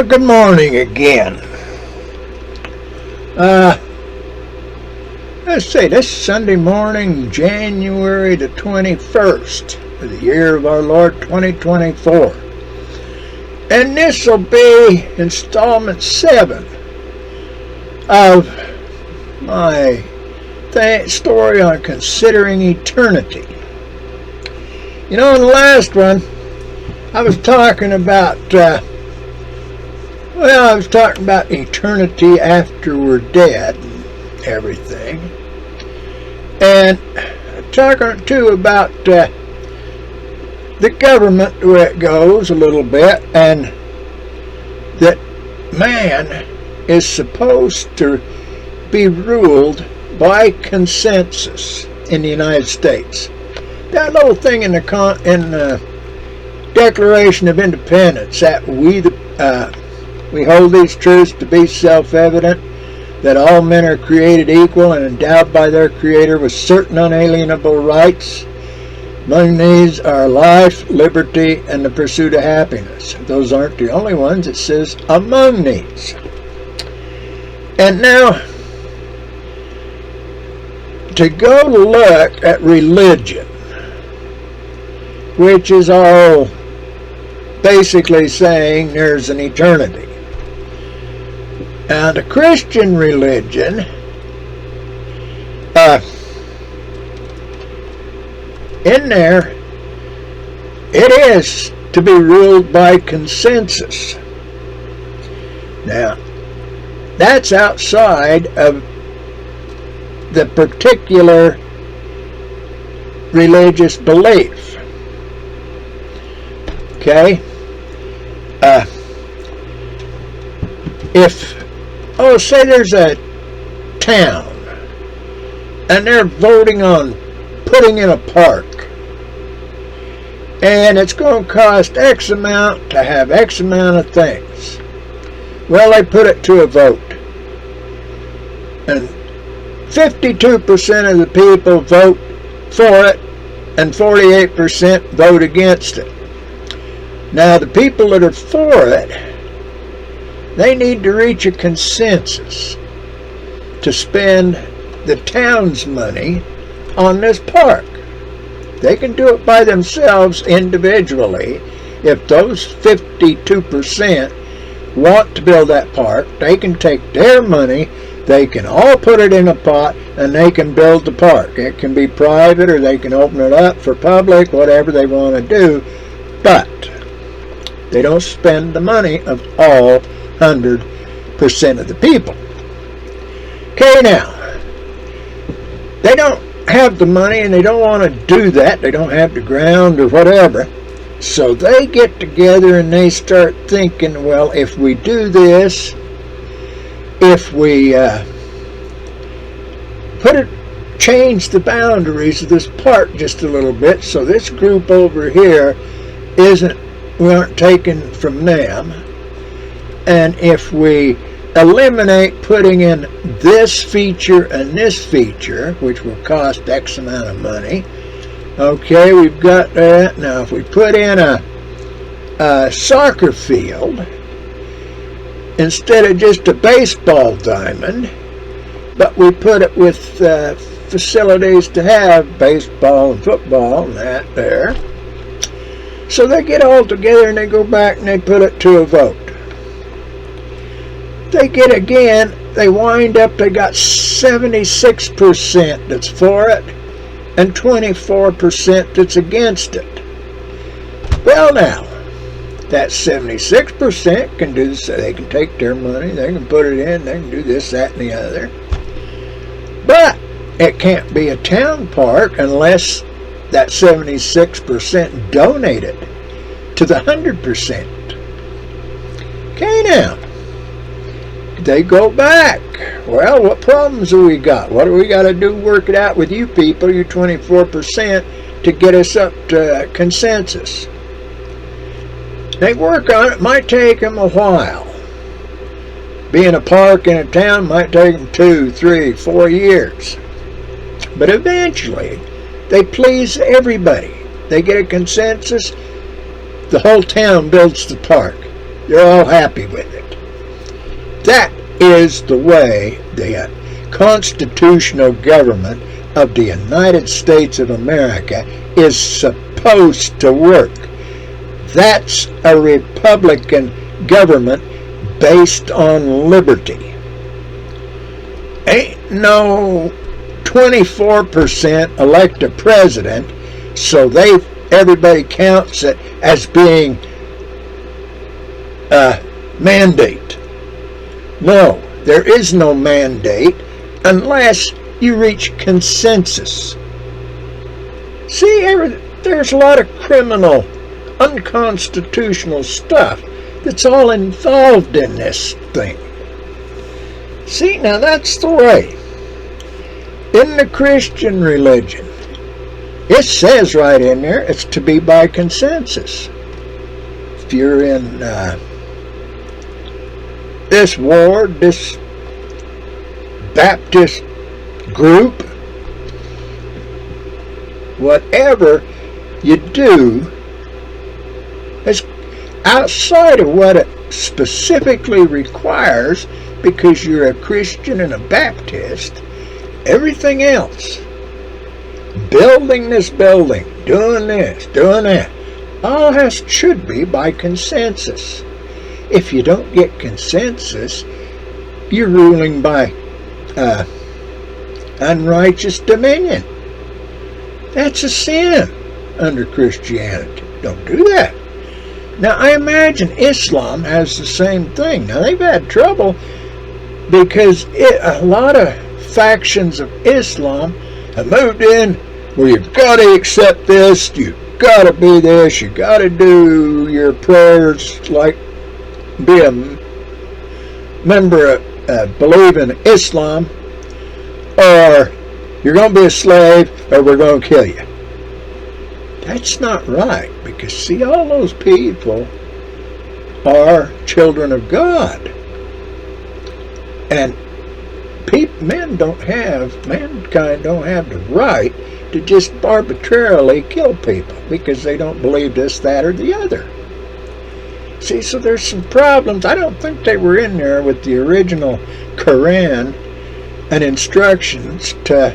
Good morning again. Let's see, this Sunday morning, January the 21st of the year of our Lord 2024. And this will be installment 7 of my story on considering eternity. You know, in the last one, I was talking about eternity after we're dead and everything. And talking too about the government, the way it goes a little bit, and that man is supposed to be ruled by consensus in the United States. That little thing in the Declaration of Independence, that we hold these truths to be self-evident, that all men are created equal and endowed by their Creator with certain unalienable rights. Among these are life, liberty, and the pursuit of happiness. Those aren't the only ones. It says among these. And now, to go look at religion, which is all basically saying there's an eternity. Now, the Christian religion, in there, it is to be ruled by consensus. Now, that's outside of the particular religious belief. Okay? Say there's a town and they're voting on putting in a park, and it's going to cost X amount to have X amount of things. Well, they put it to a vote, and 52% of the people vote for it and 48% vote against it. Now, the people that are for it, they need to reach a consensus to spend the town's money on this park. They can do it by themselves individually. If those 52% want to build that park, they can take their money, they can all put it in a pot, and they can build the park. It can be private, or they can open it up for public, whatever they want to do, but they don't spend the money of all 100% of the people. Okay, now, they don't have the money and they don't want to do that. They don't have the ground or whatever. So they get together and they start thinking, well, if we do this, if we change the boundaries of this park just a little bit, so this group over here we aren't taken from them. And if we eliminate putting in this feature and this feature, which will cost X amount of money, okay, we've got that. Now, if we put in a soccer field instead of just a baseball diamond, but we put it with facilities to have baseball and football and that there, so they get all together and they go back and they put it to a vote. They wind up, they got 76% that's for it and 24% that's against it. Well, now, that 76% can do this. They can take their money, they can put it in, they can do this, that, and the other. But it can't be a town park unless that 76% donated to the 100%. Okay, now, they go back. Well, what problems have we got? What do we got to do? Work it out with you people, you 24%, to get us up to consensus. They work on it. Might take them a while. Being a park in a town might take them 2, 3, 4 years. But eventually, they please everybody. They get a consensus. The whole town builds the park. You're all happy with it. That is the way the constitutional government of the United States of America is supposed to work. That's a Republican government based on liberty. Ain't no 24% elect a president, so everybody counts it as being a mandate. No, there is no mandate unless you reach consensus. See, there's a lot of criminal, unconstitutional stuff that's all involved in this thing. See, now that's the way. In the Christian religion, it says right in there, it's to be by consensus. If you're in this ward, this Baptist group, whatever you do is outside of what it specifically requires, because you're a Christian and a Baptist. Everything else, building this building, doing this, doing that, all should be by consensus. If you don't get consensus, you're ruling by unrighteous dominion. That's a sin under Christianity. Don't do that. Now, I imagine Islam has the same thing. Now, they've had trouble because a lot of factions of Islam have moved in where you've got to accept this, you've got to be this, you've got to do your prayers like be a member of believe in Islam, or you're going to be a slave, or we're going to kill you. That's not right, because see, all those people are children of God, and mankind don't have the right to just arbitrarily kill people because they don't believe this, that, or the other. See, so there's some problems. I don't think they were in there with the original Quran and instructions to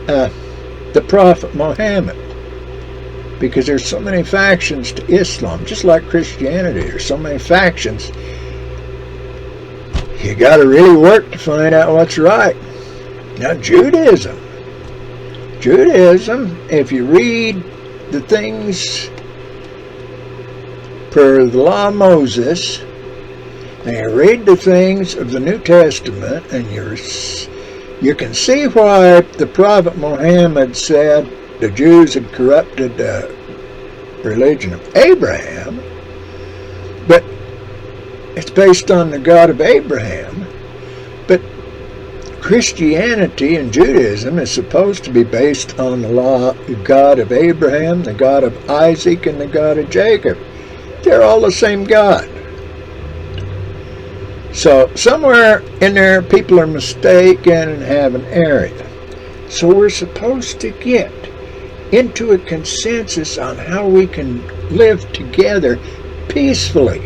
the Prophet Muhammad, because there's so many factions to Islam, just like Christianity. There's so many factions. You got to really work to find out what's right. Now, Judaism, if you read the things per the law of Moses, and you read the things of the New Testament, and you can see why the Prophet Muhammad said the Jews had corrupted the religion of Abraham, but it's based on the God of Abraham. But Christianity and Judaism is supposed to be based on the God of Abraham, the God of Isaac, and the God of Jacob. They're all the same God. So somewhere in there, people are mistaken and have an area. So we're supposed to get into a consensus on how we can live together peacefully.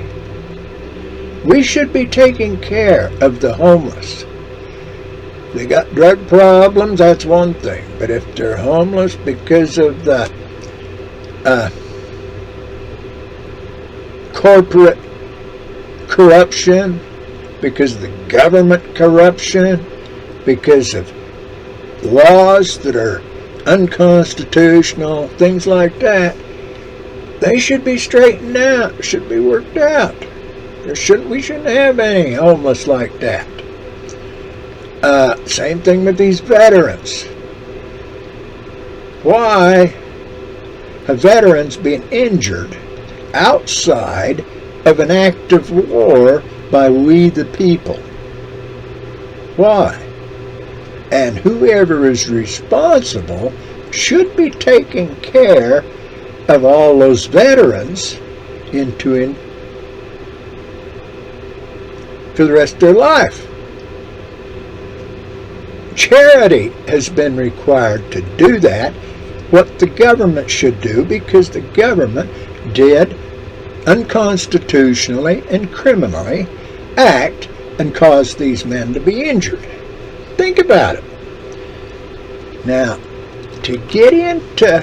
We should be taking care of the homeless. If they got drug problems, that's one thing. But if they're homeless because of the corporate corruption, because of the government corruption, because of laws that are unconstitutional, things like that, they should be straightened out, should be worked out. We shouldn't have any homeless like that. Same thing with these veterans. Why have veterans been injured outside of an act of war by we the people? Why? And whoever is responsible should be taking care of all those veterans for the rest of their life. Charity has been required to do that, what the government should do, because the government did unconstitutionally and criminally act and cause these men to be injured. Think about it. Now, to get into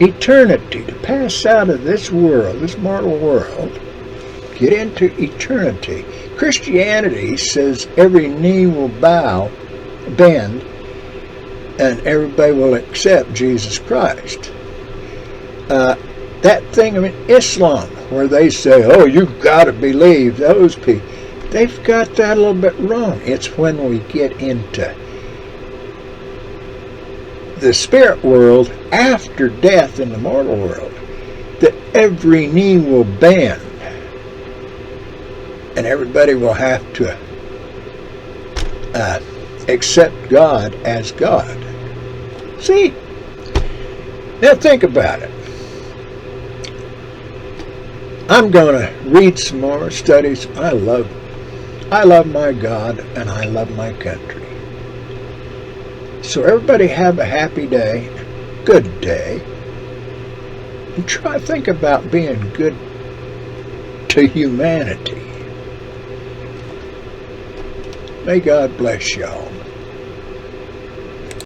eternity, to pass out of this world, this mortal world, get into eternity, Christianity says every knee will bend, and everybody will accept Jesus Christ. That thing in Islam, where they say, oh, you've got to believe those people, they've got that a little bit wrong. It's when we get into the spirit world after death in the mortal world that every knee will bend and everybody will have to accept God as God. See? Now think about it. I'm going to read some more studies. I love my God and I love my country. So everybody have a happy day, good day, and try to think about being good to humanity. May God bless y'all.